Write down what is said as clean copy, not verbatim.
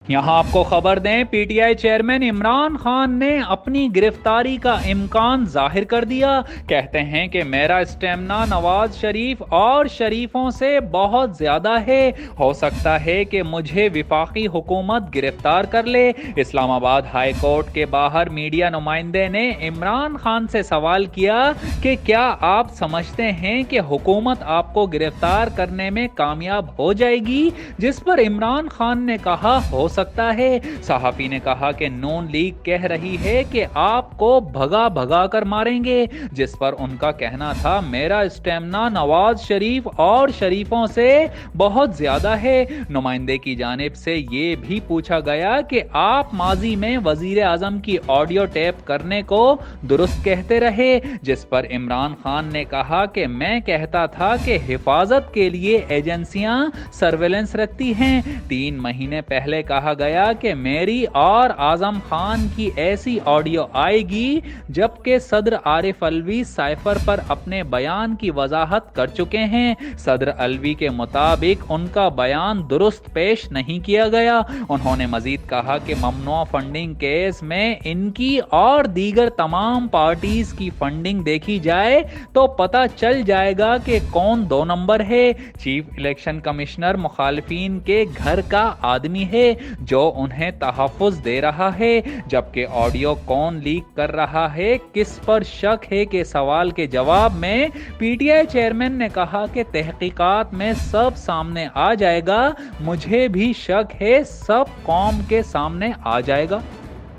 یہاں آپ کو خبر دیں، P T I chairman Imran Khan نے اپنی گرفتاری کا امکان ظاہر کر دیا۔ کہتے ہیں کہ میرا اسٹیمنا نواز شریف اور شریفوں سے بہت زیادہ ہے، ہو سکتا ہے کہ مجھے وفاقی حکومت گرفتار کر لے۔ اسلام آباد ہائی کورٹ کے باہر میڈیا نمائندے نے عمران خان سے سوال کیا کہ کیا آپ سمجھتے ہیں کہ حکومت آپ کو گرفتار کرنے میں کامیاب ہو جائے گی؟ جس پر عمران خان نے کہا ہو سکتا ہے۔ صحافی نے کہا کہ نون لیگ کہہ رہی ہے کہ آپ کو بھگا بھگا کر ماریں گے، جس پر ان کا کہنا تھا میرا اسٹیمنا نواز شریف اور شریفوں سے بہت زیادہ ہے۔ نمائندے کی جانب سے یہ بھی پوچھا گیا کہ آپ ماضی میں وزیر اعظم کی آڈیو ٹیپ کرنے کو درست کہتے رہے، جس پر عمران خان نے کہا کہ میں کہتا تھا کہ حفاظت کے لیے ایجنسیاں سرویلنس رکھتی ہیں۔ 3 مہینے پہلے کہا گیا کہ میری اور اعظم خان کی ایسی آڈیو آئے گی، جبکہ صدر عارف الوی سائفر پر اپنے بیان کی وضاحت کر چکے ہیں۔ صدر الوی کے مطابق ان کا بیان درست پیش نہیں کیا گیا۔ انہوں نے مزید کہا کہ ممنوع فنڈنگ کیس میں ان کی اور دیگر تمام پارٹیز کی فنڈنگ دیکھی جائے تو پتہ چل جائے گا کہ کون 2 نمبر ہے۔ چیف الیکشن کمشنر مخالفین کے گھر کا آدمی ہے جو انہیں تحفظ دے رہا ہے، جبکہ آڈیو کون لیک کر رہا ہے، کس پر شک ہے کے سوال کے جواب میں پی ٹی آئی چیئرمین نے کہا کہ تحقیقات میں سب سامنے آ جائے گا۔ مجھے بھی شک ہے، سب قوم کے سامنے آ جائے گا۔